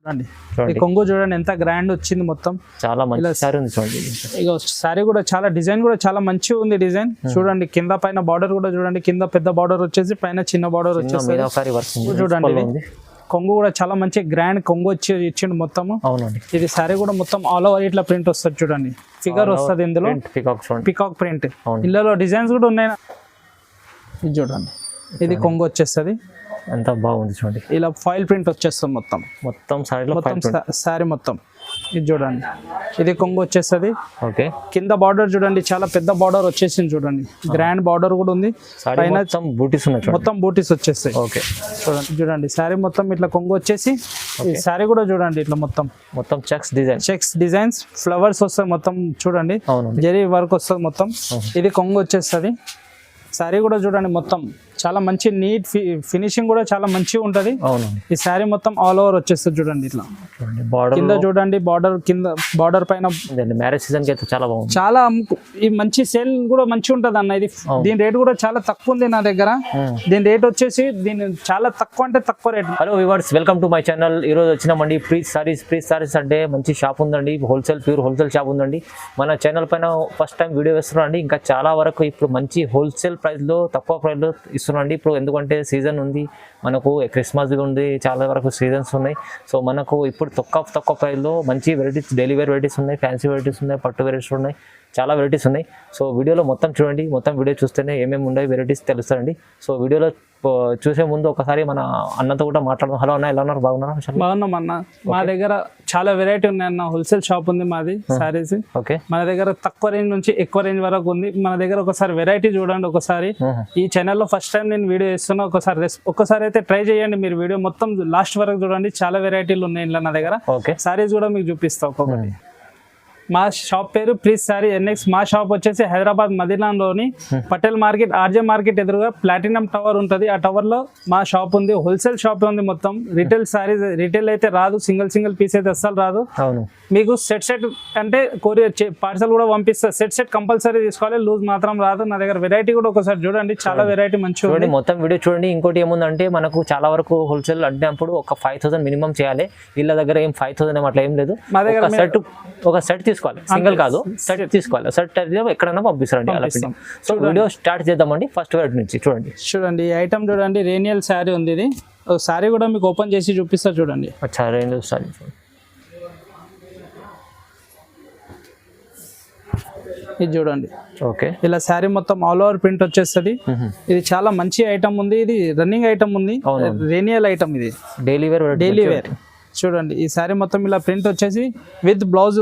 చూడండి ఈ కొంగు చూడండి ఎంత గ్రాండ్ వచ్చింది మొత్తం చాలా మంచి సారీ ఉంది చూడండి. ఇక సారీ కూడా చాలా డిజైన్ కూడా చాలా మంచిగా ఉంది డిజైన్ చూడండి. కింద పైన బార్డర్ కూడా చూడండి, కింద పెద్ద బార్డర్ వచ్చేసి పైన చిన్న బార్డర్ వచ్చేసి చూడండి. కొంగు కూడా చాలా మంచి గ్రాండ్ కొంగు వచ్చి ఇచ్చిండు మొత్తం. అవునండి ఇది సారీ కూడా మొత్తం ఆల్ ఓవర్ ఇట్లా ప్రింట్ వస్తుంది చూడండి. ఫిగర్ వస్తుంది ఇందులో పికాక్ ప్రింట్. ఇళ్ళలో డిజైన్స్ కూడా ఉన్నాయి. ఇది చూడండి ఇది కొంగు వచ్చేస్తుంది. ఎంత బాగుంది చూడండి. ఇలా ఫాయిల్ ప్రింట్ వచ్చేస్తుంది మొత్తం సారీ మొత్తం. ఇది చూడండి ఇది కొంగు వచ్చేస్తుంది. ఓకే కింద బార్డర్ చూడండి చాలా పెద్ద బార్డర్ వచ్చేసింది చూడండి. గ్రాండ్ బార్డర్ కూడా ఉంది. పైన బూటీస్ ఉన్నాయి మొత్తం బూటీస్ వచ్చేస్తాయి. ఓకే చూడండి సారీ మొత్తం ఇట్లా కొంగు వచ్చేసి ఈ సారీ కూడా చూడండి ఇట్లా మొత్తం చెక్స్ డిజైన్స్ ఫ్లవర్స్ వస్తాయి మొత్తం చూడండి. జరీ వర్క్ వస్తుంది మొత్తం. ఇది కొంగు వచ్చేస్తుంది. సారీ కూడా చూడండి మొత్తం చాలా మంచి నీట్ ఫినిషింగ్ కూడా చాలా మంచిగా ఉంటది. ఈ సారీ మొత్తం ఆల్ ఓవర్ వచ్చేస్తుంది చూడండి. ఇట్లా కింద చూడండి బార్డర్ పైన మ్యారేజ్ సీజన్ కి అయితే చాలా బాగుంది. చాలా ఈ మంచి సేల్ కూడా మంచిగా ఉంటది అన్న. ఇది దీని రేట్ కూడా చాలా తక్కువ ఉంది నా దగ్గర. దీని రేట్ వచ్చేసి దీని చాలా తక్కువ అంటే తక్కువ rate. Hello viewers, welcome to my channel. ఈ రోజు వచ్చినామండి ప్రీజ్ సారీస్ అంటే మంచి షాప్ ఉందండి. ప్యూర్ హోల్సేల్ షాప్ ఉందండి. మన ఛానల్ పైన ఫస్ట్ టైం వీడియో వేస్తున్నాం అండి. ఇంకా చాలా వరకు ఇప్పుడు మంచి హోల్సేల్ ప్రైస్ లో తక్కువ ప్రైస్ లో ఇస్తున్నాండి. ఇప్పుడు ఎందుకంటే సీజన్ ఉంది, మనకు క్రిస్మస్ ఉంది, చాలా వరకు సీజన్స్ ఉన్నాయి. సో మనకు ఇప్పుడు తక్కువ ప్రైస్లో మంచి వెరైటీస్, డైలీ వేర్ వెరైటీస్ ఉన్నాయి, ఫ్యాన్సీ వెరైటీస్ ఉన్నాయి, పట్టు వెరైటీస్ ఉన్నాయి, చాలా వెరైటీస్ ఉన్నాయి. సో వీడియోలో మొత్తం చూడండి. మొత్తం వీడియో చూస్తేనే ఏమేమి ఉన్నాయి వెరైటీస్ తెలుస్తాయండి. సో వీడియోలో చూసే ముందు ఒకసారి మన అన్నతో కూడా మాట్లాడదాం. హలో అన్న, ఎలా ఉన్నారు? బాగున్నాం అన్న. మా దగ్గర చాలా వెరైటీ ఉన్నాయి అన్న. హోల్సేల్ షాప్ ఉంది మాది సారీస్. ఓకే, మన దగ్గర తక్కువ రేంజ్ నుంచి ఎక్కువ రేంజ్ వరకు ఉంది మన దగ్గర. ఒకసారి వెరైటీ చూడండి. ఒకసారి ఈ ఛానల్లో ఫస్ట్ టైం నేను వీడియో చేస్తున్నా. ఒకసారి అయితే ట్రై చేయండి మీరు. వీడియో మొత్తం లాస్ట్ వరకు చూడండి. చాలా వెరైటీలు ఉన్నాయి ఇంట్లో నా దగ్గర. సారీస్ కూడా మీకు చూపిస్తా ఒక్కొక్కటి. మా షాప్ పేరు ప్రీజ్ సారీ ఎన్ఎక్స్. మా షాప్ వచ్చేసి హైదరాబాద్ మదీనాలోని పటేల్ మార్కెట్, ఆర్జే మార్కెట్ ఎదురుగా ప్లాటినం టవర్ ఉంటుంది. ఆ టవర్ లో మా షాప్ ఉంది. హోల్సేల్ షాప్ ఉంది మొత్తం. రిటైల్ సారీస్ రిటైల్ అయితే రాదు, సింగిల్ పీస్ అయితే అస్సలు రాదు. మీకు సెట్ అంటే కొరియర్ పార్సల్ కూడా పంపిస్తారు. సెట్ కంపల్సరీ తీసుకోవాలి, లూజ్ మాత్రం రాదు. నా దగ్గర వెరైటీ కూడా ఒకసారి చూడండి. చాలా వెరైటీ మంచిగా ఉంది. మొత్తం వీడియో చూడండి. ఇంకోటి ఏముందంటే మనకు చాలా వరకు హోల్సేల్ అంటే ఒక 5,000 మినిమం చేయాలి. వీళ్ళ దగ్గర ఏం 5,000 అట్లా ఏం లేదు. మా దగ్గర ఒక సెట్ తీసుకోవాలి, సింగిల్ కాదు, సెట్ తీసుకోవాలి. సెట్ ఎక్కడైనా పంపిస్తారండి. సో వీడియో స్టార్ట్ చేద్దామండి. ఫస్ట్ వెరైటీ నుంచి చూడండి. ఈ ఐటమ్ చూడండి. రేనియల్ శారీ ఉంది. ఇది శారీ కూడా మీకు ఓపెన్ చేసి చూపిస్తా చూడండి. అచ్చా, రేనియల్ శారీ ఇది చూడండి. ఓకే, ఇలా శారీ మొత్తం ఆల్ ఓవర్ ప్రింట్ వచ్చేస్తుంది. ఇది చాలా మంచి ఐటమ్ ఉంది. ఇది రన్నింగ్ ఐటమ్ ఉంది. రేనియల్ ఐటమ్. ఇది డైలీ వేర్ చూడండి. ఈ సారీ మొత్తం ఇలా ప్రింట్ వచ్చేసి విత్ బ్లౌజ్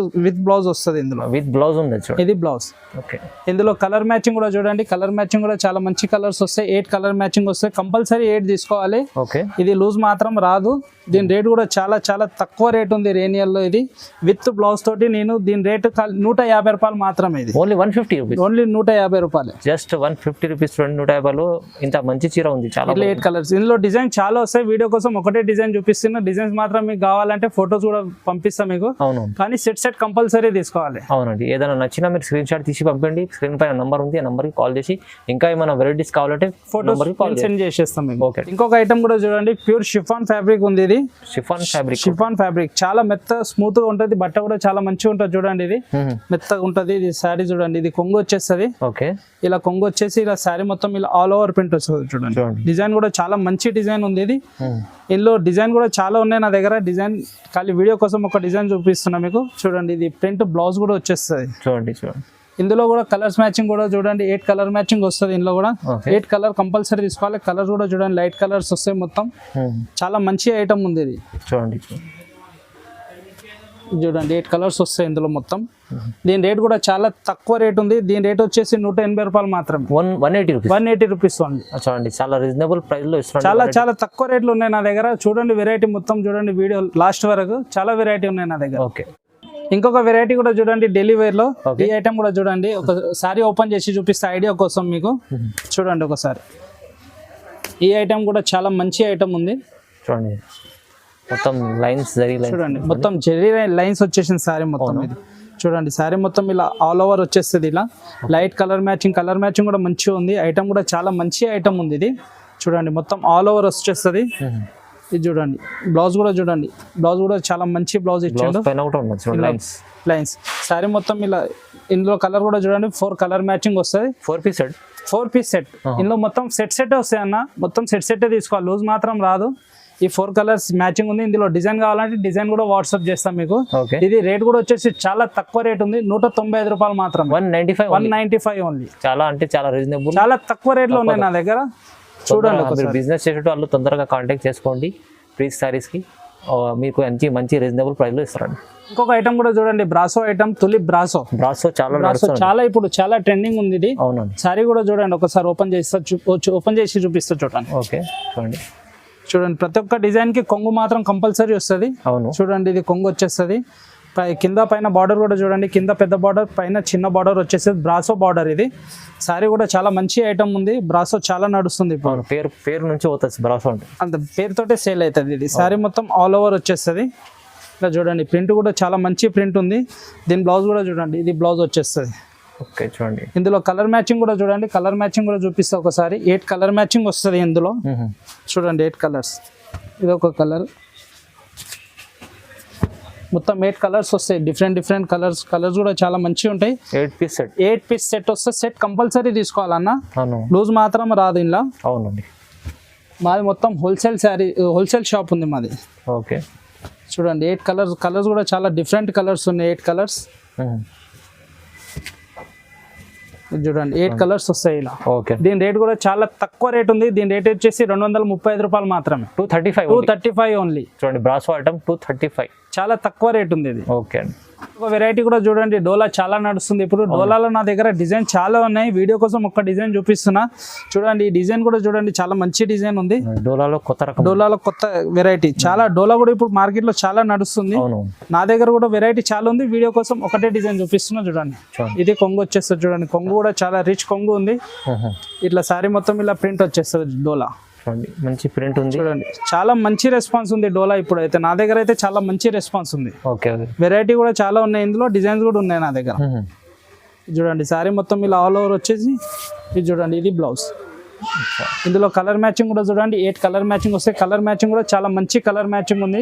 వస్తుంది. ఇందులో విత్ బ్లౌజ్ ఉంది. ఇది బ్లౌజ్. ఓకే, ఇందులో కలర్ మ్యాచింగ్ కూడా చూడండి. కలర్ మ్యాచింగ్ కూడా చాలా మంచి కలర్స్ వస్తాయి. 8 కలర్ మ్యాచింగ్ వస్తాయి. కంపల్సరీ 8 తీసుకోవాలి. ఓకే, ఇది లూజ్ మాత్రం రాదు. దీని రేట్ కూడా చాలా తక్కువ రేట్ ఉంది రేనియల్ లో. ఇది విత్ బ్లౌజ్ తోటి నేను దీని రేట్ 150 రూపాయలు మాత్రమే. ఇది ఓన్లీ 150 రూపీస్. ఓన్లీ 150 రూపాయలు. Just 150 rupees. 150 ఇంత మంచి చీర ఉంది. చాలా 8 కలర్స్. ఇందులో డిజైన్ చాలా వస్తాయి. వీడియో కోసం ఒకటే డిజైన్ చూపిస్తున్నా. డిజైన్స్ మాత్రం మీకు కావాలంటే ఫోటోస్ కూడా పంపిస్తాం మీకు. అవును, కానీ సెట్ కంపల్సరీ తీసుకోవాలి. అవునండి. ఏదైనా నచ్చినా మీరు స్క్రీన్ షాట్ తీసి పంపండి. స్క్రీన్ పైన నంబర్ ఉంది. ఆ నంబర్ కి కాల్ చేసి ఇంకా ఏమైనా వెరైటీస్ కావాలంటే ఫోటోస్ సెండ్ చేసేస్తాం మీకు. ఓకే, ఇంకొక ఐటమ్ కూడా చూడండి. ప్యూర్ షిఫాన్ ఫ్యాబ్రిక్ ఉంది. ఇది షిఫాన్ ఫ్యాబ్రిక్ చాలా మెత్త స్మూత్ గా ఉంటది. బట్ట కూడా చాలా మంచిగా ఉంటది చూడండి. ఇది మెత్తగా ఉంటది. ఇది శారీ చూడండి. ఇది కొంగు వచ్చేస్తుంది. ఓకే, ఇలా కొంగు వచ్చేసి ఇలా శారీ మొత్తం ఇలా ఆల్ ఓవర్ ప్రింట్ వస్తుంది చూడండి. డిజైన్ కూడా చాలా మంచి డిజైన్ ఉంది. ఇది ఇందులో డిజైన్ కూడా చాలా ఉన్నాయి నా దగ్గర. డిజైన్ ఖాళీ వీడియో కోసం ఒక డిజైన్ చూపిస్తున్నా మీకు. చూడండి, ఇది ప్రింట్ బ్లౌజ్ కూడా వచ్చేస్తుంది. చూడండి. ఇందులో కూడా కలర్స్ మ్యాచింగ్ కూడా చూడండి. 8 కలర్ మ్యాచింగ్ వస్తుంది. ఇందులో కూడా 8 కలర్ కంపల్సరీ తీసుకోవాలి. కలర్ కూడా చూడండి లైట్ కలర్స్ వస్తాయి మొత్తం. చాలా మంచి ఐటమ్ ఉంది. ఇది చూడండి 8 కలర్స్ వస్తాయి ఇందులో మొత్తం. దీని రేట్ కూడా చాలా తక్కువ రేట్ ఉంది. దీని రేట్ వచ్చేసి 180 రూపాయలు మాత్రమే. 180 రూపీస్ ఉంది. చాలా రీజనబుల్ ప్రైస్ లో చాలా తక్కువ రేట్లు ఉన్నాయి నా దగ్గర. చూడండి వెరైటీ మొత్తం చూడండి. వీడియో లాస్ట్ వరకు చాలా వెరైటీ ఉన్నాయి నా దగ్గర. ఓకే, ఇంకొక వెరైటీ కూడా చూడండి. డైలీ వేర్ లో ఈ ఐటమ్ కూడా చూడండి. ఒకసారి ఓపెన్ చేసి చూపిస్తే ఐడియా కోసం మీకు. చూడండి ఒకసారి. ఈ ఐటమ్ కూడా చాలా మంచి ఐటమ్ ఉంది. చూడండి, మొత్తం లైన్స్ చూడండి. మొత్తం జరీ లైన్స్ వచ్చేసింది సారీ మొత్తం. ఇది చూడండి. సారీ మొత్తం ఇలా ఆల్ ఓవర్ వచ్చేస్తుంది. ఇలా లైట్ కలర్ మ్యాచింగ్ కూడా మంచిగా ఉంది. ఐటమ్ కూడా చాలా మంచి ఐటమ్ ఉంది. ఇది చూడండి మొత్తం ఆల్ ఓవర్ వచ్చేస్తుంది. ఇది చూడండి బ్లౌజ్ కూడా చూడండి, బ్లౌజ్ కూడా చాలా మంచి బ్లౌజ్ ఇచ్చాడు. పైన కూడా ఉన్నది చూడండి లైన్స్. లైన్స్ సారీ మొత్తం ఇలా, ఇందులో కలర్ కూడా చూడండి 4 కలర్ మ్యాచింగ్ వస్తుంది. 4 పీస్ సెట్. ఇందులో మొత్తం సెట్ వస్తాయి అన్న, మొత్తం సెట్ తీసుకోవాలి, లూజ్ మాత్రం రాదు. ఈ 4 కలర్స్ మ్యాచింగ్ ఉంది. ఇందులో డిజైన్ కావాలంటే డిజైన్ కూడా వాట్సాప్ చేస్తాం మీకు. ఇది రేట్ కూడా వచ్చేసి చాలా తక్కువ రేట్ ఉంది, 195 రూపాయలు మాత్రం. 195 ఓన్లీ. చాలా అంటే చాలా రీజనబుల్, చాలా తక్కువ రేట్ లో ఉన్నాయి నా దగ్గర. చూడండి మీరు బిజినెస్ చేసేట వాళ్ళు తొందరగా కాంటాక్ట్ చేసుకోండి. ప్రీస్ సారీస్ కి మీకు మంచి రీజనబుల్ ప్రైస్ లో ఇస్తారండి. ఇంకొక ఐటమ్ కూడా చూడండి, బ్రాసో ఐటమ్, తులిప్ బ్రాసో చాలా ఇప్పుడు చాలా ట్రెండింగ్ ఉంది ఇది. అవునండి. సారీ కూడా చూడండి ఒకసారి ఓపెన్ చేసి చూపిస్తా చూడండి. ఓకే చూడండి ప్రతి ఒక్క డిజైన్ కి కొంగు మాత్రం కంపల్సరీ వస్తుంది. అవును చూడండి ఇది కొంగు వచ్చేస్తుంది. కింద పైన బార్డర్ కూడా చూడండి, కింద పెద్ద బార్డర్ పైన చిన్న బార్డర్ వచ్చేస్తుంది. బ్రాసో బార్డర్ ఇది. సారీ కూడా చాలా మంచి ఐటమ్ ఉంది. బ్రాసో చాలా నడుస్తుంది ఇప్పుడు. పేరు నుంచి పోతుంది బ్రాసో అంటే, అంత పేరుతోటే సేల్ అవుతుంది ఇది. సారీ మొత్తం ఆల్ ఓవర్ వచ్చేస్తుంది. ఇలా చూడండి ప్రింట్ కూడా చాలా మంచి ప్రింట్ ఉంది. దీని బ్లౌజ్ కూడా చూడండి, ఇది బ్లౌజ్ వచ్చేస్తుంది. ఓకే చూడండి ఇందులో కలర్ మ్యాచింగ్ కూడా చూడండి, కలర్ మ్యాచింగ్ కూడా చూపిస్తా ఒకసారి. 8 కలర్ మ్యాచింగ్ వస్తుంది ఇందులో. చూడండి 8 కలర్స్. ఇది ఒక కలర్, మొత్తం 8 కలర్స్ వస్తాయి. డిఫరెంట్ కలర్స్ కూడా చాలా మంచిగా ఉంటాయి. 8 పీస్ సెట్ వస్తే సెట్ కంపల్సరీ తీసుకోవాలన్న, లూజ్ మాత్రం రాదు ఇలా. అవునండి. మాది మొత్తం హోల్సేల్ షాప్ ఉంది మాది. ఓకే చూడండి 8 కలర్స్ కూడా చాలా డిఫరెంట్ కలర్స్ ఉన్నాయి. 8 కలర్స్ చూడండి 8 కలర్స్ వస్తాయి ఇలా. ఓకే దీని రేట్ కూడా చాలా తక్కువ రేట్ ఉంది. దీని రేట్ వచ్చేసి 235 రూపాయలు మాత్రమే. 235 ఓన్లీ. చూడండి బ్రాసో ఐటమ్ 235, చాలా తక్కువ రేట్ ఉంది ఇది. ఓకే అండి. ఒక వెరైటీ కూడా చూడండి, డోలా చాలా నడుస్తుంది ఇప్పుడు. డోలాలో నా దగ్గర డిజైన్ చాలా ఉన్నాయి. వీడియో కోసం ఒక డిజైన్ చూపిస్తున్నా చూడండి. ఈ డిజైన్ కూడా చూడండి, చాలా మంచి డిజైన్ ఉంది. డోలాలో కొత్త వెరైటీ చాలా. డోలా కూడా ఇప్పుడు మార్కెట్ లో చాలా నడుస్తుంది. నా దగ్గర కూడా వెరైటీ చాలా ఉంది. వీడియో కోసం ఒకటే డిజైన్ చూపిస్తున్నా చూడండి. ఇది కొంగు వచ్చేస్తుంది చూడండి. కొంగు కూడా చాలా రిచ్ కొంగు ఉంది. ఇట్లా సారీ మొత్తం ఇలా ప్రింట్ వచ్చేస్తుంది. డోలా మంచి ప్రింట్ ఉంది చూడండి. చాలా మంచి రెస్పాన్స్ ఉంది డోలా ఇప్పుడు అయితే. నా దగ్గర అయితే చాలా మంచి రెస్పాన్స్ ఉంది. వెరైటీ కూడా చాలా ఉన్నాయి. ఇందులో డిజైన్స్ కూడా ఉన్నాయి నా దగ్గర. చూడండి సారీ మొత్తం ఇలా ఆల్ ఓవర్ వచ్చేసి ఇది చూడండి. ఇది బ్లౌజ్. ఇందులో కలర్ మ్యాచింగ్ కూడా చూడండి. 8 కలర్ మ్యాచింగ్ వస్తాయి. కలర్ మ్యాచింగ్ కూడా చాలా మంచి కలర్ మ్యాచింగ్ ఉంది.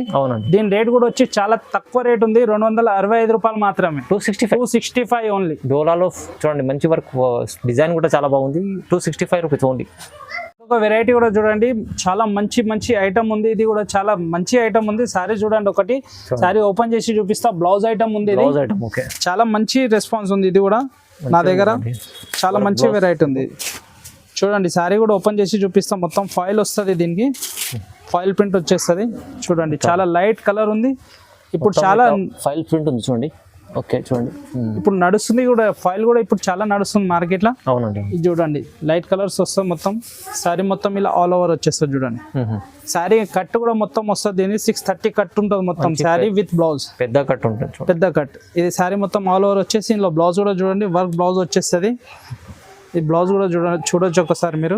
దీని రేట్ కూడా వచ్చి చాలా తక్కువ రేట్ ఉంది, 265 రూపాయలు మాత్రమే. 265 ఓన్లీ. డోలాలో చూడండి మంచి వర్క్, డిజైన్ కూడా చాలా బాగుంది. 265 రూపీస్ ఓన్లీ. ఒక వెరైటీ కూడా చూడండి, చాలా మంచి ఐటమ్ ఉంది. ఇది కూడా చాలా మంచి ఐటమ్ ఉంది. సారీ చూడండి ఒకటి, సారీ ఓపెన్ చేసి చూపిస్తా. బ్లౌజ్ ఐటమ్ ఉంది. చాలా మంచి రెస్పాన్స్ ఉంది. ఇది కూడా నా దగ్గర చాలా మంచి వెరైటీ ఉంది. చూడండి సారీ కూడా ఓపెన్ చేసి చూపిస్తా. మొత్తం ఫాయిల్ వస్తుంది, దీనికి ఫాయిల్ ప్రింట్ వచ్చేస్తుంది. చూడండి చాలా లైట్ కలర్ ఉంది. ఇప్పుడు చాలా ఫాయిల్ ప్రింట్ ఉంది చూడండి. ఓకే చూడండి ఇప్పుడు నడుస్తుంది కూడా, ఫాయిల్ కూడా ఇప్పుడు చాలా నడుస్తుంది మార్కెట్ లో. అవునండి. ఇది చూడండి లైట్ కలర్స్ వస్తుంది. మొత్తం సారీ మొత్తం ఇలా ఆల్ ఓవర్ వచ్చేస్తుంది చూడండి. సారీ కట్ కూడా మొత్తం వస్తుంది. దీని 630 కట్ ఉంటుంది మొత్తం సారీ విత్ బ్లౌజ్. పెద్ద కట్ ఉంటుంది, పెద్ద కట్. ఇది సారీ మొత్తం ఆల్ ఓవర్ వచ్చేసి ఇందులో బ్లౌజ్ కూడా చూడండి, వర్క్ బ్లౌజ్ వచ్చేస్తుంది. ఈ బ్లౌజ్ కూడా చూడొచ్చు ఒకసారి మీరు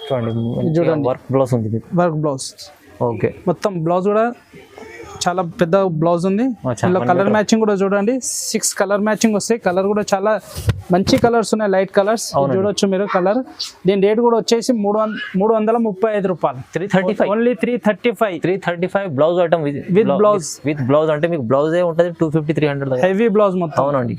చూడండి. వర్క్ బ్లౌజ్ ఉంది, వర్క్ బ్లౌజ్. ఓకే మొత్తం బ్లౌజ్ కూడా చాలా పెద్ద బ్లౌజ్ ఉంది. ఇందులో కలర్ మ్యాచింగ్ కూడా చూడండి. 6 కలర్ మ్యాచింగ్ వస్తాయి. కలర్ కూడా చాలా మంచి కలర్స్ ఉన్నాయి, లైట్ కలర్స్ చూడొచ్చు మీరు కలర్. దీని రేట్ కూడా వచ్చేసి 335 రూపాయలు. 335 only. 335 blouse item with blouse అంటే మీకు బ్లౌజ్ ఉంటుంది 250-300 హెవీ బ్లౌజ్ మొత్తం. అవునండి.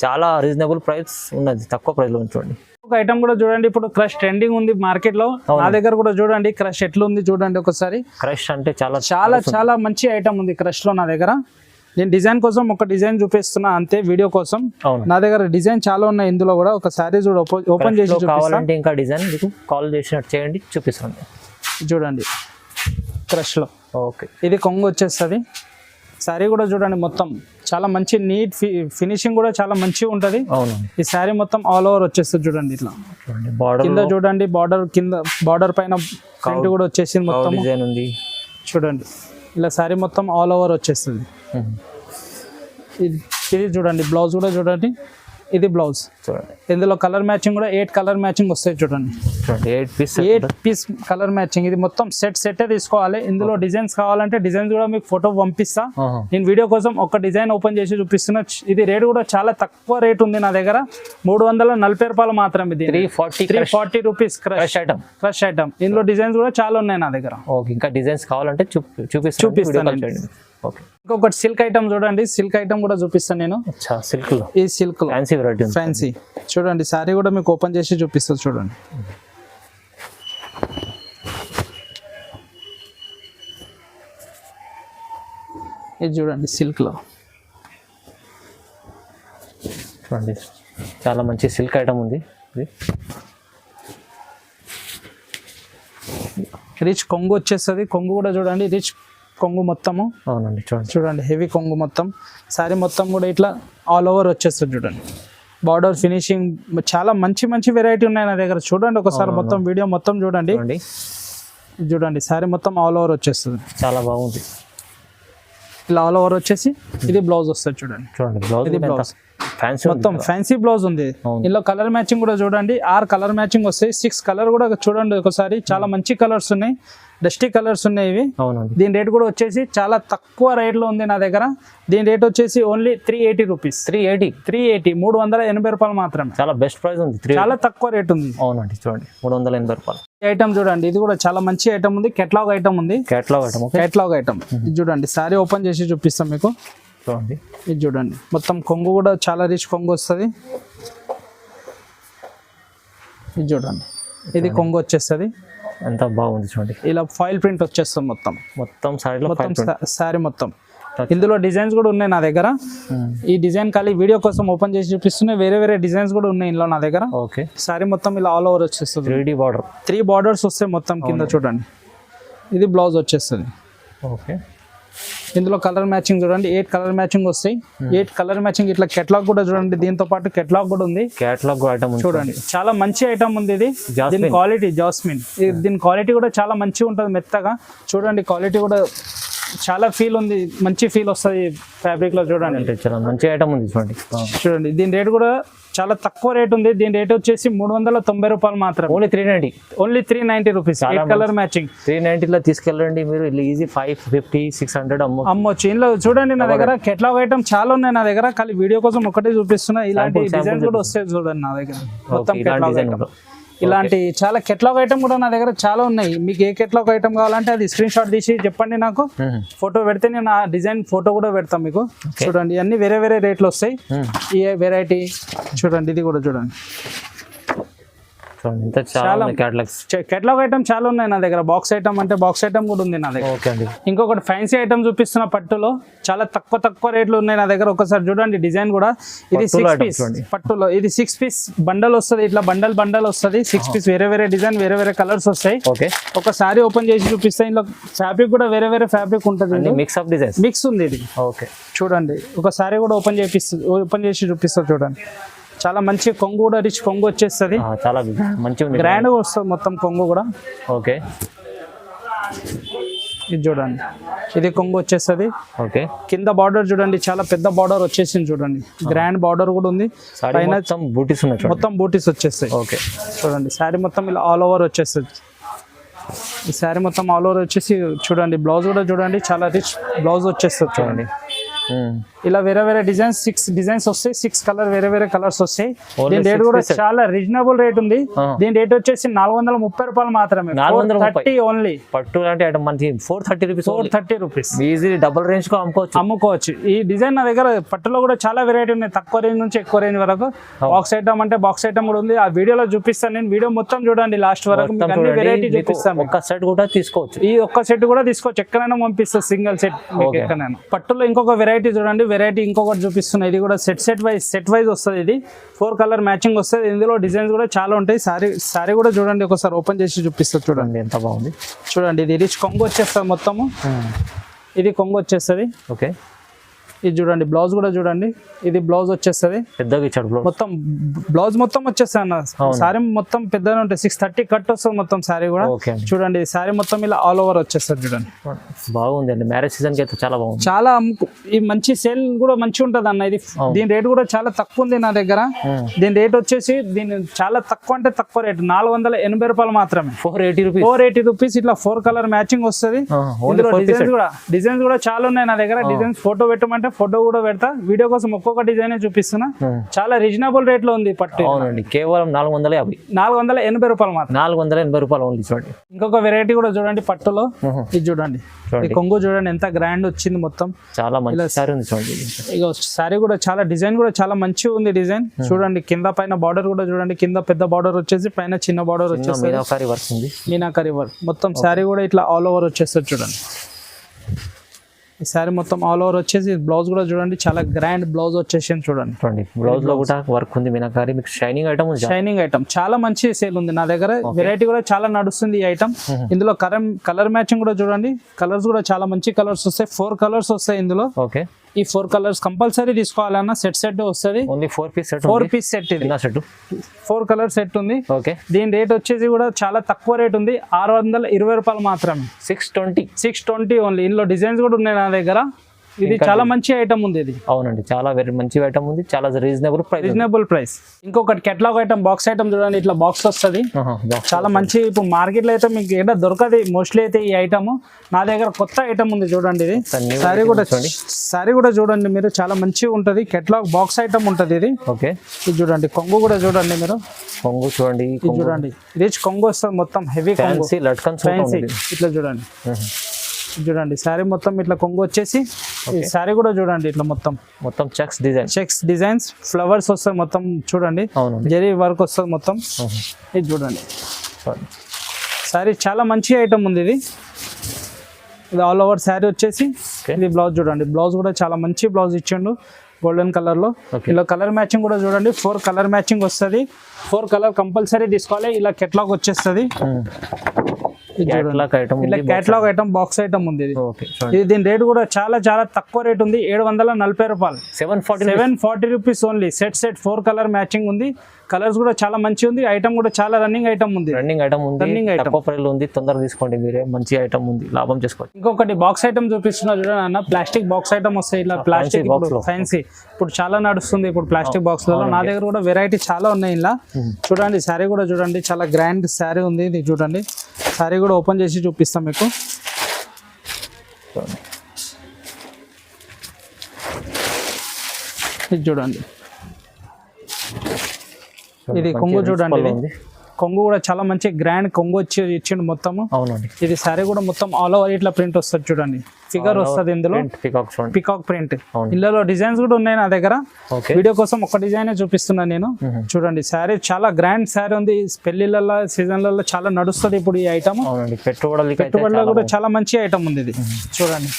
చాలా రీజనబుల్ ప్రైస్ ఉన్నది, తక్కువ ప్రైస్ లో చూడండి. ఒక ఐటమ్ కూడా చూడండి, ఇప్పుడు క్రష్ ట్రెండింగ్ ఉంది మార్కెట్ లో. నా దగ్గర కూడా చూడండి క్రష్ ఎట్లుంది చూడండి ఒకసారి. క్రష్ అంటే చాలా మంచి ఐటమ్ ఉంది క్రష్ లో నా దగ్గర. నేను డిజైన్ కోసం ఒక డిజైన్ చూపిస్తున్నా అంతే, వీడియో కోసం. నా దగ్గర డిజైన్ చాలా ఉన్నాయి. ఇందులో కూడా ఒక సారీ చూడ ఓపెన్ చేసి కావాలంటే ఇంకా డిజైన్ మీకు కాల్ చేసినట్టు చేయండి, చూపిస్తాను. చూడండి క్రష్ లో. ఓకే ఇది కొంగు వచ్చేస్తుంది. సారీ కూడా చూడండి మొత్తం చాలా మంచి నీట్ ఫినిషింగ్ కూడా చాలా మంచిగా ఉంటది. ఈ సారీ మొత్తం ఆల్ ఓవర్ వచ్చేస్తుంది చూడండి. ఇట్లా కింద చూడండి బార్డర్, కింద బార్డర్ పైన ప్రింట్ కూడా వచ్చేసింది మొత్తం. డిజైన్ ఉంది చూడండి. ఇలా సారీ మొత్తం ఆల్ ఓవర్ వచ్చేస్తుంది. ఇది చూడండి బ్లౌజ్ కూడా చూడండి. ఇది బ్లౌజ్. చూడండి ఇందులో కలర్ మ్యాచింగ్ కూడా 8 కలర్ మ్యాచింగ్ వస్తాయి చూడండి. 8 పీస్ కలర్ మ్యాచింగ్. ఇది మొత్తం సెట్ తీసుకోవాలి. ఇందులో డిజైన్స్ కావాలంటే డిజైన్స్ కూడా మీకు ఫోటో పంపిస్తా. నేను వీడియో కోసం ఒక డిజైన్ ఓపెన్ చేసి చూపిస్తున్నా. ఇది రేట్ కూడా చాలా తక్కువ రేట్ ఉంది నా దగ్గర, 340 రూపాయలు మాత్రం. ఇది 340 రూపీస్ క్రష్ ఐటమ్. ఇందులో డిజైన్స్ కూడా చాలా ఉన్నాయి నా దగ్గర. ఇంకా డిజైన్స్ కావాలంటే చూపిస్తాను. ఇంకొకటి సిల్క్ ఐటమ్ చూడండి. సిల్క్ ఐటమ్ కూడా చూపిస్తాను నేను. సిల్క్ లో ఈ సిల్క్ లో ఫ్యాన్సీ వెరైటీ ఫ్యాన్సీ చూడండి. సారీ కూడా మీకు ఓపెన్ చేసి చూపిస్తాను చూడండి. ఇది చూడండి సిల్క్ లో చూడండి, చాలా మంచి సిల్క్ ఐటమ్ ఉంది. ఇది రిచ్ కొంగు వచ్చేస్తుంది. కొంగు కూడా చూడండి, రిచ్ కొంగు మొత్తము. అవునండి చూడండి హెవీ కొంగు మొత్తం. సారీ మొత్తం కూడా ఇట్లా ఆల్ ఓవర్ వచ్చేస్తుంది చూడండి. బార్డర్ ఫినిషింగ్ చాలా మంచి వెరైటీ ఉన్నాయి నా దగ్గర. చూడండి ఒకసారి మొత్తం వీడియో మొత్తం చూడండి. చూడండి సారీ మొత్తం ఆల్ ఓవర్ వచ్చేస్తుంది. చాలా బాగుంది. ఇలా ఆల్ ఓవర్ వచ్చేసి ఇది బ్లౌజ్ వస్తుంది చూడండి. ఇది బ్లౌజ్ మొత్తం ఫ్యాన్సీ బ్లౌజ్ ఉంది. ఇందులో కలర్ మ్యాచింగ్ కూడా చూడండి. 6 కలర్ మ్యాచింగ్ వస్తాయి. 6 కలర్ కూడా చూడండి ఒకసారి. చాలా మంచి కలర్స్ ఉన్నాయి, డస్టీ కలర్స్ ఉన్నాయి ఇవి. దీని రేట్ కూడా వచ్చేసి చాలా తక్కువ రేట్ లో ఉంది నా దగ్గర. దీని రేట్ వచ్చేసి ఓన్లీ 380 రూపీస్. 380 రూపాయలు మాత్రమే. చాలా బెస్ట్ ప్రైస్ ఉంది. చాలా తక్కువ రేట్ ఉంది. అవునండి చూడండి 380 రూపాయలు. ఐటమ్ చూడండి, ఇది కూడా చాలా మంచి ఐటమ్ ఉంది. కేటలాగ్ ఐటమ్ ఉంది. కేటలాగ్ ఐటమ్ ఇది చూడండి. సారీ ఓపెన్ చేసి చూపిస్తాం మీకు. చూడండి ఇది చూడండి మొత్తం కొంగు కూడా చాలా రిచ్ కొంగు వస్తుంది. ఇది చూడండి, ఇది కొంగు వచ్చేస్తుంది. ఎంత బాగుంది చూడండి. ఇలా ఫాయిల్ ప్రింట్ వచ్చేస్తుంది మొత్తం సారీ మొత్తం. ఇందులో డిజైన్స్ కూడా ఉన్నాయి నా దగ్గర. ఈ డిజైన్ ఖాళీ వీడియో కోసం ఓపెన్ చేసి చూపిస్తున్నాయి. వేరే డిజైన్స్ కూడా ఉన్నాయి ఇందులో నా దగ్గర. సారీ మొత్తం ఇలా ఆల్ ఓవర్ వచ్చేస్తుంది. 3 బార్డర్స్ వస్తాయి మొత్తం కింద చూడండి. ఇది బ్లౌజ్ వచ్చేస్తుంది. ఇందులో కలర్ మ్యాచింగ్ చూడండి. 8 కలర్ మ్యాచింగ్ వస్తాయి. 8 కలర్ మ్యాచింగ్. ఇట్లా కేటలాగ్ కూడా చూడండి. దీంతో పాటు కేటలాగ్ కూడా ఉంది. చూడండి చాలా మంచి ఐటమ్ ఉంది ఇది. దీని క్వాలిటీ జాస్మిన్. దీని క్వాలిటీ కూడా చాలా మంచిగా ఉంటుంది, మెత్తగా. చూడండి క్వాలిటీ కూడా చాలా ఫీల్ ఉంది, మంచి ఫీల్ వస్తుంది ఫ్యాబ్రిక్ లో. చూడండి చాలా మంచి ఐటమ్ ఉంది చూడండి. దీని రేట్ కూడా చాలా తక్కువ రేట్ ఉంది. దీని రేట్ వచ్చేసి 390 రూపాయలు మాత్రం. Only 390 rupees. కలర్ మ్యాచింగ్ 390 లో తీసుకెళ్ళండి మీరు. ఈజీ 550 600 అమ్మొచ్చు. ఇందులో చూడండి నా దగ్గర కేటలాగ్ ఐటమ్ చాలా ఉన్నాయి నా దగ్గర. ఖాళీ వీడియో కోసం ఒకటే చూపిస్తున్నా. ఇలాంటి డిజైన్స్ కూడా వస్తాయి చూడండి నా దగ్గర. మొత్తం కేటలాగ్ ఐటమ్ ఇలాంటి చాలా కేటలాగ్ ఐటమ్ కూడా నా దగ్గర చాలా ఉన్నాయి. మీకు ఏ కేటలాగ్ ఐటమ్ కావాలంటే అది స్క్రీన్ షాట్ తీసి చెప్పండి నాకు. ఫోటో పెడితే నేను ఆ డిజైన్ ఫోటో కూడా పెడతాను మీకు. చూడండి అన్ని వేరే రేట్లు వస్తాయి. ఈ వెరైటీ చూడండి. ఇది కూడా చూడండి. కేటలాగ్ ఐటమ్ చాలా ఉన్నాయి నా దగ్గర. బాక్స్ ఐటమ్ అంటే బాక్స్ ఐటమ్ కూడా ఉంది నా దగ్గర. ఇంకొకటి ఫ్యాన్సీ ఐటమ్ చూపిస్తున్న పట్టులో. చాలా తక్కువ రేట్లు ఉన్నాయి నా దగ్గర. ఒకసారి చూడండి డిజైన్ కూడా. ఇది 6 పీస్ పట్టులో. ఇది 6 పీస్ బండల్ వస్తుంది. ఇట్లా బండల్ వస్తుంది. 6 పీస్ వేరే డిజైన్ వేరే కలర్స్ వస్తాయి. ఒకసారి ఓపెన్ చేసి చూపిస్తాయి. ఇందులో ఫ్యాబ్రిక్ కూడా వేరే ఫ్యాబ్రిక్ ఉంటుంది. మిక్స్ ఉంది ఇది. చూడండి ఒకసారి కూడా ఓపెన్ చేసి చూపిస్తా చూడండి. చాలా మంచి కొంగు కూడా రిచ్ కొంగు వచ్చేస్తుంది. చాలా మంచిగా గ్రాండ్ వస్తుంది మొత్తం కొంగు కూడా. ఇది చూడండి. ఇది కొంగు వచ్చేస్తుంది. కింద బార్డర్ చూడండి, చాలా పెద్ద బార్డర్ వచ్చేసింది చూడండి. గ్రాండ్ బార్డర్ కూడా ఉంది. పైన మొత్తం బూటీస్ వచ్చేస్తాయి. చూడండి శారీ మొత్తం ఇలా ఆల్ ఓవర్ వచ్చేస్తుంది. ఈ శారీ మొత్తం ఆల్ ఓవర్ వచ్చేసి చూడండి. బ్లౌజ్ కూడా చూడండి, చాలా రిచ్ బ్లౌజ్ వచ్చేస్తుంది చూడండి. ఇలా వేరే డిజైన్స్ 6 డిజైన్స్ వస్తాయి. 6 కలర్ వేరే కలర్స్ వస్తాయి. దీని రేట్ కూడా చాలా రీజనబుల్ రేట్ ఉంది. దీని రేట్ వచ్చేసి 430 రూపాయలు మాత్రమే. 430 ఓన్లీ. పట్టు అంటే మనకి 430 రూపీస్. ఈజీలీ డబుల్ రేంజ్ కు అమ్ముకోవచ్చు. ఈ డిజైన్ నా దగ్గర పట్టులో కూడా చాలా వెరైటీ ఉన్నాయి. తక్కువ రేంజ్ నుంచి ఎక్కువ రేంజ్ వరకు. బాక్స్ ఐటమ్ అంటే బాక్స్ ఐటమ్ కూడా ఉంది. ఆ వీడియోలో చూపిస్తాను నేను. వీడియో మొత్తం చూడండి లాస్ట్ వరకు. అన్ని వెరైటీ చూపిస్తాను. ఒక్క సెట్ కూడా తీసుకోవచ్చు. ఈ ఒక్క సెట్ కూడా తీసుకోవచ్చు. ఎక్కడైనా పంపిస్తా సింగిల్ సెట్. ఎక్కడైనా పట్టులో ఇంకొక వెరైటీ చూడండి. వెరైటీ ఇంకొకటి చూపిస్తున్నా. ఇది కూడా సెట్ వైజ్ వస్తుంది. ఇది 4 కలర్ మ్యాచింగ్ వస్తుంది. ఇందులో డిజైన్స్ కూడా చాలా ఉంటాయి. సారీ కూడా చూడండి. ఒకసారి ఓపెన్ చేసి చూపిస్తా చూడండి. ఎంత బాగుంది చూడండి. ఇది రిచ్ కొంగు వచ్చేస్తుంది మొత్తము. ఇది కొంగు వచ్చేస్తుంది. ఇది చూడండి బ్లౌజ్ కూడా చూడండి, ఇది బ్లౌజ్ వచ్చేస్తుంది పెద్దగా ఇచ్చాడు బ్లౌజ్. మొత్తం బ్లౌజ్ మొత్తం వచ్చేస్తుంది అన్న. సారీ మొత్తం పెద్దగా ఉంటుంది, 630 కట్ వస్తుంది మొత్తం సారీ కూడా. ఓకే అండి. చూడండి సారీ మొత్తం ఇలా ఆల్ ఓవర్ వచ్చేస్తుంది చూడండి. బాగుంది అండి, మ్యారేజ్ సీజన్ కి అయితే చాలా బాగుంది. చాలా ఈ మంచి సేల్ కూడా మంచి ఉంటది అన్న. ఇది దీని రేట్ కూడా చాలా తక్కువ ఉంది నా దగ్గర. దీని రేట్ వచ్చేసి దీని చాలా తక్కువ అంటే తక్కువ రేట్, 480 రూపాయలు మాత్రమే. 480 రూపీస్. 480 రూపీస్. ఇట్లా 4 కలర్ మ్యాచింగ్ వస్తుంది. డిజైన్స్ కూడా చాలా ఉన్నాయి నా దగ్గర. డిజైన్స్ ఫోటో పెట్టమంటే ఫోటో కూడా పెడతా. వీడియో కోసం ఒక్కొక్క డిజైన్ చూపిస్తున్నా. చాలా రీజనబుల్ రేట్ లో ఉంది పట్టు. అవునండి, కేవలం 450. 480 రూపాయలు మాత్రం. 480 రూపాయలు ఓన్లీ. చూడండి ఇంకొక వెరైటీ కూడా చూడండి పట్టులో. ఇది చూడండి, ఈ కొంగు చూడండి ఎంత గ్రాండ్ వచ్చింది మొత్తం. చాలా మంచి సారీ ఉంది చూడండి. ఇక సారీ కూడా చాలా డిజైన్ కూడా చాలా మంచిగా ఉంది డిజైన్. చూడండి కింద పైన బార్డర్ కూడా చూడండి, కింద పెద్ద బార్డర్ వచ్చేసి పైన చిన్న బార్డర్ వచ్చేసి మీనాకారి వర్క్ ఉంది. మీనాకారి వర్క్ మొత్తం సారీ కూడా ఇట్లా ఆల్ ఓవర్ వచ్చేస్తుంది చూడండి. ఈ సారీ మొత్తం ఆల్ ఓవర్ వచ్చేసి బ్లౌజ్ కూడా చూడండి, చాలా గ్రాండ్ బ్లౌజ్ వచ్చేసి చూడండి. బ్లౌజ్ లో కూడా వర్క్ ఉంది మీనాకారి. మీకు షైనింగ్ ఐటమ్ ఉంది. షైనింగ్ ఐటమ్ చాలా మంచి సేల్ ఉంది నా దగ్గర. వెరైటీ కూడా చాలా నడుస్తుంది ఈ ఐటమ్. ఇందులో కలర్ మ్యాచింగ్ కూడా చూడండి, కలర్స్ కూడా చాలా మంచి కలర్స్ వస్తాయి. 4 కలర్స్ వస్తాయి ఇందులో. ఓకే, ఈ 4 కలర్స్ కంపల్సరీ తీసుకోవాలన్నా. సెట్ వస్తుంది. Only 4 piece set. 4 piece set ఇది. సెట్ 4 కలర్ సెట్ ఉంది. ఓకే, దీని రేట్ వచ్చేసి కూడా చాలా తక్కువ రేట్ ఉంది, 620 రూపాయలు మాత్రమే. 620 ఓన్లీ. ఇందులో డిజైన్స్ కూడా ఉన్నాయి నా దగ్గర. ఇది చాలా మంచి ఐటమ్ ఉంది ఇది. అవునండి, చాలా వెరీ మంచి ఐటమ్ ఉంది, చాలా రీజనబుల్ ప్రైస్. ఇంకొకటి కెటలాగ్ ఐటమ్, బాక్స్ ఐటమ్ చూడండి, ఇట్లా బాక్స్ వస్తుంది. చాలా మంచి. ఇప్పుడు మార్కెట్ లో అయితే మీకు ఏదో దొరకదు మోస్ట్లీ అయితే ఈ ఐటమ్. నా దగ్గర కొత్త ఐటమ్ ఉంది చూడండి. ఇది సారీ కూడా చూడండి మీరు, చాలా మంచిగా ఉంటది. కెటలాగ్ బాక్స్ ఐటమ్ ఉంటది ఇది. ఓకే, ఇది చూడండి. కొంగు కూడా చూడండి మీరు, కొంగు చూడండి. ఇది చూడండి, రిచ్ కొంగు వస్తుంది మొత్తం, హెవీ కొంగు. ఇట్లా చూడండి, చూడండి సారీ మొత్తం ఇట్లా కొంగు వచ్చేసి. ఈ సారీ కూడా చూడండి ఇట్లా మొత్తం చెక్స్ డిజైన్స్ ఫ్లవర్స్ వస్తాయి మొత్తం చూడండి. జరీ వర్క్ వస్తుంది మొత్తం. ఇది చూడండి సారీ, చాలా మంచి ఐటమ్ ఉంది ఇది. ఇది ఆల్ ఓవర్ సారీ వచ్చేసి. ఇది బ్లౌజ్ చూడండి, బ్లౌజ్ కూడా చాలా మంచి బ్లౌజ్ ఇచ్చిండు గోల్డెన్ కలర్ లో. ఇలా కలర్ మ్యాచింగ్ కూడా చూడండి, 4 కలర్ మ్యాచింగ్ వస్తుంది. 4 కలర్ కంపల్సరీ తీసుకోవాలి. ఇలా కెట్లాగ్ వచ్చేస్తుంది. కేటలాగ్ ఐటమ్ బాక్స్ ఐటమ్ ఉంది ఇది. దీని రేట్ కూడా చాలా చాలా తక్కువ రేట్ ఉంది, 740 రూపాయలు. 740 rupees only. Set 4 colour matching ఉంది. కలర్స్ కూడా చాలా మంచి ఉంది. ఐటమ్ కూడా చాలా రన్నింగ్ ఐటమ్ ఉంది. తొందరగా తీసుకోండి మీరే, మంచి ఐటమ్ ఉంది, లాభం చేసుకోండి. ఇంకొకటి బాక్స్ ఐటమ్ చూపిస్తున్నా చూడండి అన్న. ప్లాస్టిక్ బాక్స్ ఐటమ్ వస్తాయి. ఇలా ప్లాస్టిక్ ఫ్యాన్సీ ఇప్పుడు చాలా నడుస్తుంది ఇప్పుడు ప్లాస్టిక్ బాక్స్ లలో. నా దగ్గర కూడా వెరైటీ చాలా ఉన్నాయి ఇలా. చూడండి శారీ కూడా చూడండి, చాలా గ్రాండ్ శారీ ఉంది ఇది. చూడండి శారీ కూడా ఓపెన్ చేసి చూపిస్తాం మీకు. ఇది చూడండి, ఇది కొంగు చూడండి. ఇది కొంగు కూడా చాలా మంచి గ్రాండ్ కొంగు వచ్చి ఇచ్చిండు మొత్తము. అవునండి, ఇది సారీ కూడా మొత్తం ఆల్ ఓవర్ ఇట్లా ప్రింట్ వస్తుంది చూడండి. ఫిగర్ వస్తుంది ఇందులో, పికాక్ ప్రింట్. ఇందులో డిజైన్స్ కూడా ఉన్నాయి నా దగ్గర. వీడియో కోసం ఒక డిజైన్ చూపిస్తున్నాను నేను. చూడండి శారీ చాలా గ్రాండ్ శారీ ఉంది. పెళ్లిళ్ళ సీజన్లలో చాలా నడుస్తుంది ఇప్పుడు ఈ ఐటమ్. పెట్టుబడుల్లో కూడా చాలా మంచి ఐటమ్ ఉంది ఇది. చూడండి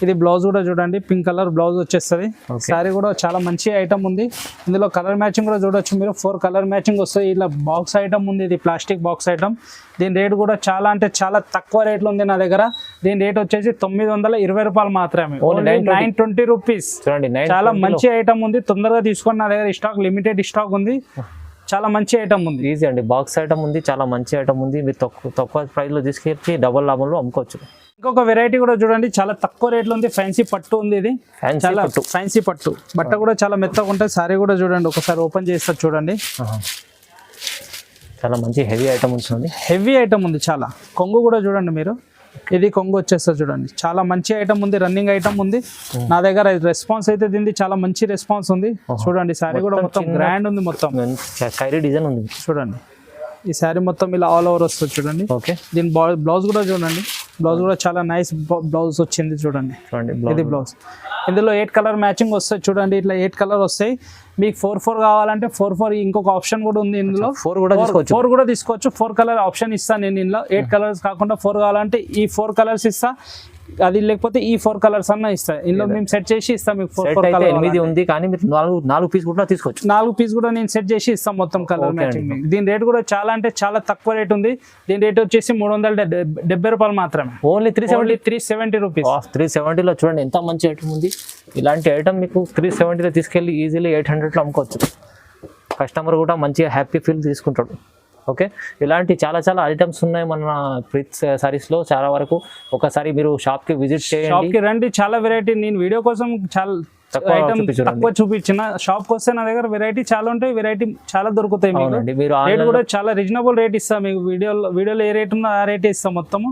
ఇది బ్లౌజ్ కూడా చూడండి, పింక్ కలర్ బ్లౌజ్ వచ్చేస్తుంది. శారీ కూడా చాలా మంచి ఐటమ్ ఉంది. ఇందులో కలర్ మ్యాచింగ్ కూడా చూడొచ్చు మీరు, 4 కలర్ మ్యాచింగ్ వస్తాయి. ఇలా బాక్స్ ఐటమ్ ఉంది, ఇది ప్లాస్టిక్ బాక్స్ ఐటమ్. దీని రేట్ కూడా చాలా అంటే చాలా తక్కువ రేట్లో ఉంది నా దగ్గర. దీని రేట్ వచ్చేసి 920 రూపాయలు మాత్రమే, 920 రూపీస్. చాలా మంచి ఐటమ్ ఉంది, తొందరగా తీసుకోండి. నా దగ్గర స్టాక్ లిమిటెడ్ స్టాక్ ఉంది, చాలా మంచి ఐటమ్ ఉంది. ఈజీ అండి, బాక్స్ ఐటమ్ ఉంది, చాలా మంచి ఐటమ్ ఉంది. మీరు తక్కువ ప్రైస్ లో తీసుకెళ్ళి డబల్ లాభంలో అమ్ముకోవచ్చు. ఇంకొక వెరైటీ కూడా చూడండి, చాలా తక్కువ రేట్లో ఉంది. ఫ్యాన్సీ పట్టు ఉంది ఇది. చాలా ఫ్యాన్సీ పట్టు, బట్ట కూడా చాలా మెత్తగా ఉంటుంది. సారీ కూడా చూడండి, ఒకసారి ఓపెన్ చేస్తారు చూడండి. చాలా మంచి హెవీ ఐటమ్ ఉంది. హెవీ ఐటమ్ ఉంది చాలా. కొంగు కూడా చూడండి మీరు, ఇది కొంగు వచ్చేస్తుంది చూడండి. చాలా మంచి ఐటమ్ ఉంది, రన్నింగ్ ఐటమ్ ఉంది నా దగ్గర. రెస్పాన్స్ అయితే దీనికి చాలా మంచి రెస్పాన్స్ ఉంది. చూడండి సారీ కూడా మొత్తం గ్రాండ్ ఉంది, మొత్తం డిజైన్ ఉంది చూడండి. ఈ శారీ మొత్తం ఇలా ఆల్ ఓవర్ వస్తుంది చూడండి. దీని బ్లౌజ్ కూడా చూడండి, బ్లౌజ్ కూడా చాలా నైస్ బ్లౌజ్ వచ్చింది చూడండి. ఇది బ్లౌజ్. ఇందులో 8 కలర్ మ్యాచింగ్ వస్తాయి చూడండి. ఇట్లా 8 కలర్ వస్తాయి. మీకు 4 కావాలంటే 4 ఇంకొక ఆప్షన్ కూడా ఉంది ఇందులో. 4 కూడా తీసుకోవచ్చు. 4 కలర్ ఆప్షన్ ఇస్తాను నేను ఇందులో. 8 కలర్స్ కాకుండా 4 కావాలంటే ఈ 4 కలర్స్ ఇస్తా. అది లేకపోతే ఈ 4 కలర్స్ అన్న ఇస్తాయి. ఇందులో మేము సెట్ చేసి ఇస్తాం మీకు 4 సెట్ అయితే కలర్ 8 ఉంది, కానీ మీరు 4 పీస్ కూడా తీసుకోవచ్చు. 4 పీస్ కూడా నేను సెట్ చేసి ఇస్తాం మొత్తం కలర్ మ్యాచింగ్. దీని రేట్ కూడా చాలా అంటే చాలా తక్కువ రేట్ ఉంది. దీని రేట్ వచ్చేసి 370 రూపాయలు మాత్రమే. Only 370 rupees. 370లో చూడండి ఎంత మంచి ఐటమ్ ఉంది. ఇలాంటి ఐటమ్ మీకు 370లో తీసుకెళ్ళి ఈజీలీ 800లో అమ్ముకోవచ్చు. కస్టమర్ కూడా మంచిగా హ్యాపీ ఫీల్ తీసుకుంటాడు. ఓకే, ఇలాంటి చాలా చాలా ఐటమ్స్ ఉన్నాయి మన ప్రీత్ సారీస్లో. చాలా వరకు ఒకసారి మీరు షాప్కి విజిట్ చేయండి, షాప్కి రండి. చాలా వెరైటీ నేను వీడియో కోసం చాలా ఐటమ్ తక్కువ చూపించిన. షాప్కి వస్తే నా దగ్గర వెరైటీ చాలా ఉంటాయి, వెరైటీ చాలా దొరుకుతాయి. మీరు రేట్ కూడా చాలా రీజనబుల్ రేట్ ఇస్తాం మీకు. వీడియోలో ఏ రేట్ ఉందో ఆ రేట్ ఇస్తాం మొత్తము.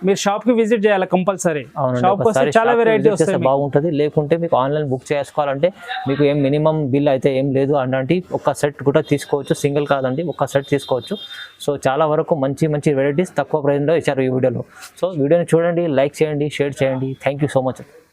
మీరు షాప్ కి విజిట్ చేయాలి కంపల్సరీ. షాప్ వస్తే చాలా వెరైటీ వస్తాయి, బాగుంటుంది. లేకుంటే మీకు ఆన్లైన్ బుక్ చేసుకోవాలంటే మీకు ఏం మినిమం బిల్ అయితే ఏం లేదు. అంటే ఒక సెట్ కూడా తీసుకోవచ్చు, సింగిల్ కాదండి, ఒక సెట్ తీసుకోవచ్చు. సో చాలా వరకు మంచి మంచి వెరైటీస్ తక్కువ ప్రైస్లో ఇచ్చారు ఈ వీడియోలో. సో వీడియోని చూడండి, లైక్ చేయండి, షేర్ చేయండి. Thank you so much.